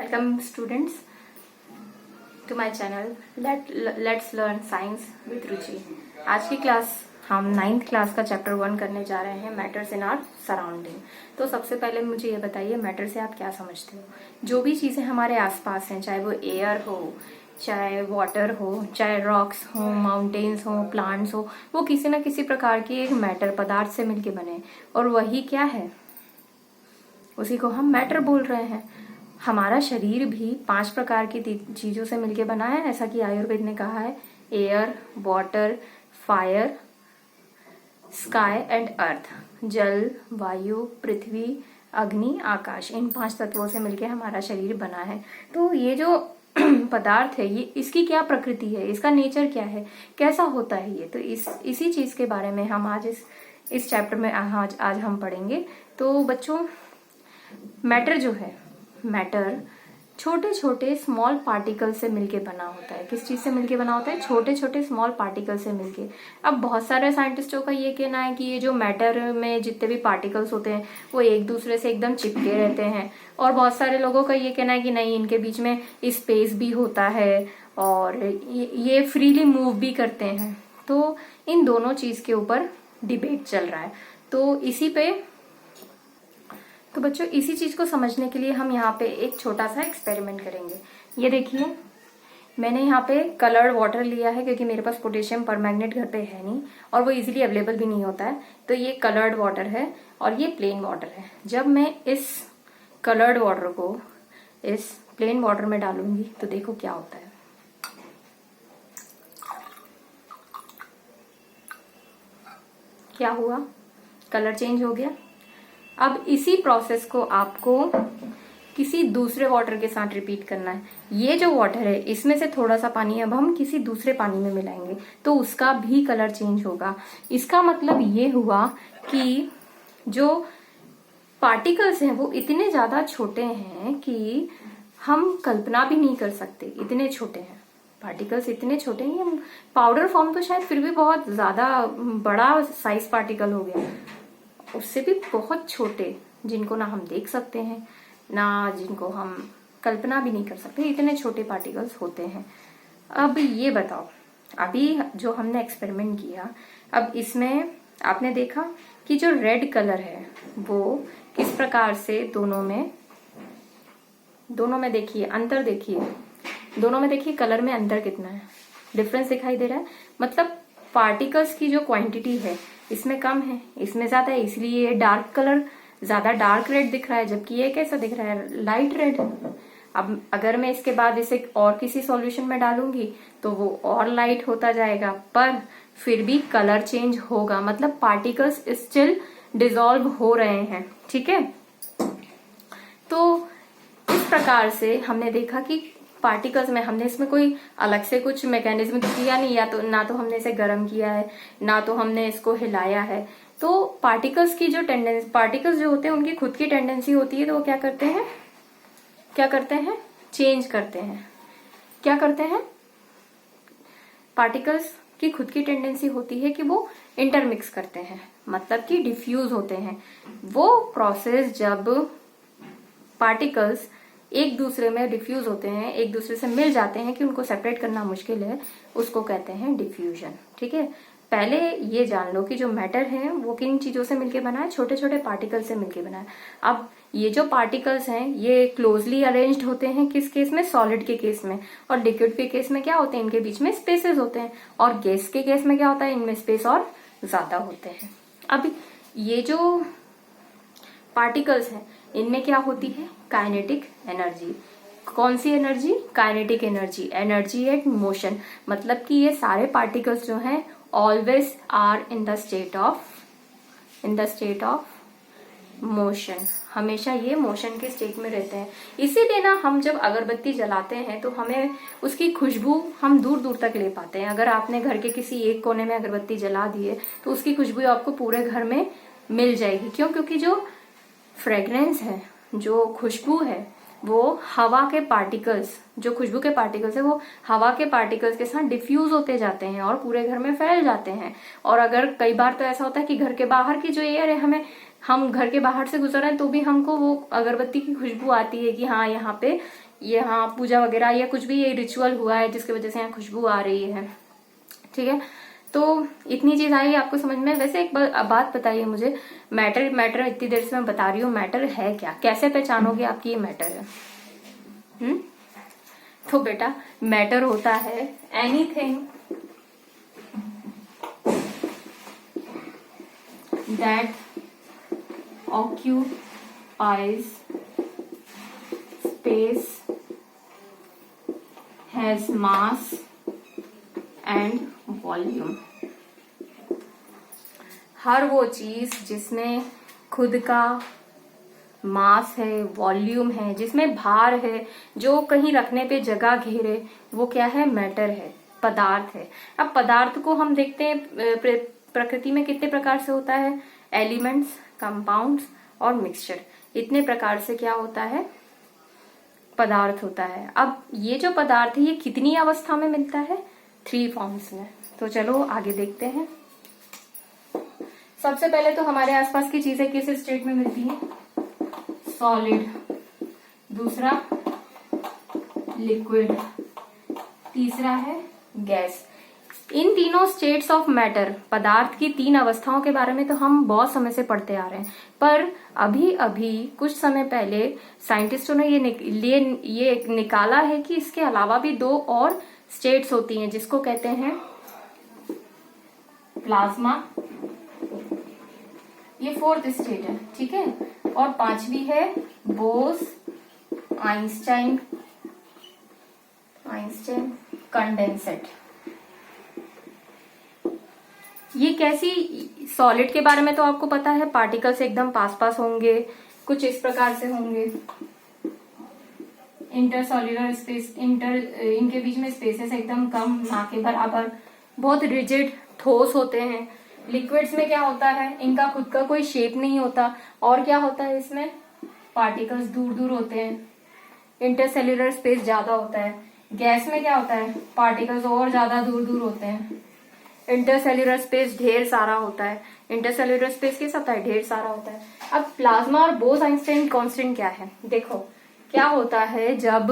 Welcome students to my channel Let's Learn Science with रुचि। आज की class हम 9th class का चैप्टर 1 करने जा रहे हैं, मैटर्स इन आवर सराउंडिंग। तो सबसे पहले मुझे ये बताइए, मैटर से आप क्या समझते हो? जो भी चीजें हमारे आसपास हैं, चाहे वो एयर हो, चाहे वाटर हो, चाहे रॉक्स हो, माउंटेन्स हो, प्लांट्स हो, वो किसी न किसी प्रकार की एक मैटर पदार्थ से मिलके बने, और वही क्या है, उसी को हम मैटर बोल रहे हैं। हमारा शरीर भी 5 प्रकार की चीजों से मिलके बना है, ऐसा कि आयुर्वेद ने कहा है। Air, water, fire, sky and earth. जल, वायु, पृथ्वी, अग्नि, आकाश, इन 5 तत्वों से मिलके हमारा शरीर बना है। तो ये जो पदार्थ है, ये इसकी क्या प्रकृति है, इसका नेचर क्या है, कैसा होता है ये, तो इसी चीज के बारे में हम आज इस चैप्टर में आज हम पढ़ेंगे। तो बच्चों, मैटर जो है, मैटर छोटे छोटे स्मॉल पार्टिकल से मिलके बना होता है। किस चीज से मिलके बना होता है? छोटे छोटे स्मॉल पार्टिकल से मिलके। अब बहुत सारे साइंटिस्टों का ये कहना है कि ये जो मैटर में जितने भी पार्टिकल्स होते हैं वो एक दूसरे से एकदम चिपके रहते हैं, और बहुत सारे लोगों का ये कहना है कि नहीं, इनके बीच में स्पेस भी होता है और ये फ्रीली मूव भी करते हैं। तो इन दोनों चीज के ऊपर डिबेट चल रहा है। तो बच्चों, इसी चीज को समझने के लिए हम यहाँ पे एक छोटा सा एक्सपेरिमेंट करेंगे। ये देखिए, मैंने यहाँ पे कलर्ड वाटर लिया है क्योंकि मेरे पास पोटेशियम परमैंगनेट घर पे है नहीं और वो इजीली अवेलेबल भी नहीं होता है। तो ये कलर्ड वाटर है और ये प्लेन वाटर है। जब मैं इस कलर्ड वाटर को इस प्लेन वाटर में डालूंगी तो देखो क्या होता है। क्या हुआ? कलर चेंज हो गया। अब इसी प्रोसेस को आपको किसी दूसरे वाटर के साथ रिपीट करना है। ये जो वाटर है, इसमें से थोड़ा सा पानी अब हम किसी दूसरे पानी में मिलाएंगे तो उसका भी कलर चेंज होगा। इसका मतलब ये हुआ कि जो पार्टिकल्स हैं वो इतने ज्यादा छोटे हैं कि हम कल्पना भी नहीं कर सकते, इतने छोटे हैं पार्टिकल्स, इतने छोटे हैं। हम पाउडर फॉर्म तो शायद फिर भी बहुत ज्यादा बड़ा साइज पार्टिकल हो गया, उससे भी बहुत छोटे, जिनको ना हम देख सकते हैं, ना जिनको हम कल्पना भी नहीं कर सकते, इतने छोटे पार्टिकल्स होते हैं। अब ये बताओ, अभी जो हमने एक्सपेरिमेंट किया, अब इसमें आपने देखा कि जो रेड कलर है वो किस प्रकार से दोनों में देखिए अंतर, देखिए दोनों में, देखिए कलर में अंतर कितना है, डिफरेंस दिखाई दे रहा है। मतलब पार्टिकल्स की जो क्वांटिटी है इसमें कम है, इसमें ज्यादा है, इसलिए ये डार्क कलर ज्यादा डार्क रेड दिख रहा है, जबकि ये कैसा दिख रहा है? Light red. अब अगर मैं इसके बाद इसे और किसी सॉल्यूशन में डालूंगी तो वो और लाइट होता जाएगा, पर फिर भी कलर चेंज होगा। मतलब पार्टिकल्स स्टिल डिसॉल्व हो रहे हैं, ठीक है। तो इस प्रकार से हमने देखा कि पार्टिकल्स में हमने इसमें कोई अलग से कुछ मैकेनिज्म किया नहीं, या तो ना तो हमने इसे गर्म किया है, ना तो हमने इसको हिलाया है। तो पार्टिकल्स की जो पार्टिकल्स जो होते हैं उनकी खुद की टेंडेंसी होती है, तो वो क्या करते हैं चेंज करते हैं। क्या करते हैं? पार्टिकल्स की खुद की टेंडेंसी होती है कि वो इंटरमिक्स करते हैं, मतलब कि डिफ्यूज होते हैं। वो प्रोसेस जब पार्टिकल्स एक दूसरे में डिफ्यूज होते हैं, एक दूसरे से मिल जाते हैं कि उनको सेपरेट करना मुश्किल है, उसको कहते हैं डिफ्यूजन, ठीक है। पहले ये जान लो कि जो मैटर है वो किन चीजों से मिलके बना है? छोटे छोटे पार्टिकल से मिलके बना है। अब ये जो पार्टिकल्स हैं ये क्लोजली अरेंज्ड होते हैं किस केस में? सॉलिड के केस में। और लिक्विड के केस में क्या होते हैं? इनके बीच में स्पेसेस होते हैं। और गैस के केस में क्या होता है? इनमें स्पेस और ज्यादा होते हैं। अब ये जो पार्टिकल्स हैं इनमें क्या होती है? Kinetic energy. कौन सी energy? Kinetic energy, energy at motion. मतलब कि ये सारे पार्टिकल्स जो हैं always are in the state of motion. हमेशा ये मोशन के स्टेट में रहते हैं। इसीलिए ना हम जब अगरबत्ती जलाते हैं तो हमें उसकी खुशबू हम दूर दूर तक ले पाते हैं। अगर आपने घर के किसी एक कोने में अगरबत्ती जला दी है तो उसकी खुशबू आपको पूरे घर में मिल जाएगी। क्यों? क्योंकि जो फ्रेग्रेंस है, जो खुशबू है, वो हवा के पार्टिकल्स, जो खुशबू के पार्टिकल्स है वो हवा के पार्टिकल्स के साथ डिफ्यूज होते जाते हैं और पूरे घर में फैल जाते हैं। और अगर कई बार तो ऐसा होता है कि घर के बाहर की जो एयर है, हम घर के बाहर से गुजर रहे हैं तो भी हमको वो अगरबत्ती की खुशबू आती है कि हाँ यहाँ पे यहाँ पूजा वगैरह या कुछ भी ये रिचुअल हुआ है जिसकी वजह से यहाँ खुशबू आ रही है, ठीक है। तो इतनी चीज आई आपको समझ में। वैसे एक बात बताइए मुझे, मैटर इतनी देर से मैं बता रही हूँ, मैटर है क्या, कैसे पहचानोगे आपकी ये मैटर है? तो बेटा मैटर होता है anything that occupies space, has mass and volume। हर वो चीज जिसमें खुद का मास है, वॉल्यूम है, जिसमें भार है, जो कहीं रखने पे जगह घेरे, वो क्या है? मैटर है, पदार्थ है। अब पदार्थ को हम देखते हैं प्रकृति में कितने प्रकार से होता है, एलिमेंट्स, कंपाउंड्स और मिक्सचर, इतने प्रकार से क्या होता है? पदार्थ होता है। अब ये जो पदार्थ है ये कितनी अवस्था में मिलता है? 3 फॉर्म्स में। तो चलो आगे देखते हैं। सबसे पहले तो हमारे आसपास की चीजें किस स्टेट में मिलती है? सॉलिड, दूसरा लिक्विड, तीसरा है गैस। इन तीनों स्टेट्स ऑफ मैटर, पदार्थ की 3 अवस्थाओं के बारे में तो हम बहुत समय से पढ़ते आ रहे हैं, पर अभी अभी कुछ समय पहले साइंटिस्टों ने ये निकाला है कि इसके अलावा भी 2 और स्टेट्स होती हैं, जिसको कहते हैं प्लाज्मा, ये 4th स्टेट है, ठीक है, और 5वीं है बोस आइंस्टाइन कंडेंसेट। ये कैसी? सॉलिड के बारे में तो आपको पता है, पार्टिकल्स एकदम पास पास होंगे, कुछ इस प्रकार से होंगे, इंटरसोल्युलर स्पेस, इनके बीच में स्पेसेस एकदम कम, ना के बराबर, बहुत रिजिड, ठोस होते हैं। लिक्विड्स में क्या होता है? इनका खुद का कोई शेप नहीं होता, और क्या होता है इसमें? पार्टिकल्स दूर दूर होते हैं, इंटरसेल्युलर स्पेस ज्यादा होता है। गैस में क्या होता है? पार्टिकल्स और ज्यादा दूर दूर होते हैं, इंटरसेल्युलर स्पेस ढेर सारा होता है। इंटरसेल्युलर स्पेस कैसा होता है? ढेर सारा होता है। अब प्लाज्मा और बोस आइंस्टाइन कांस्टेंट क्या है? देखो क्या होता है, जब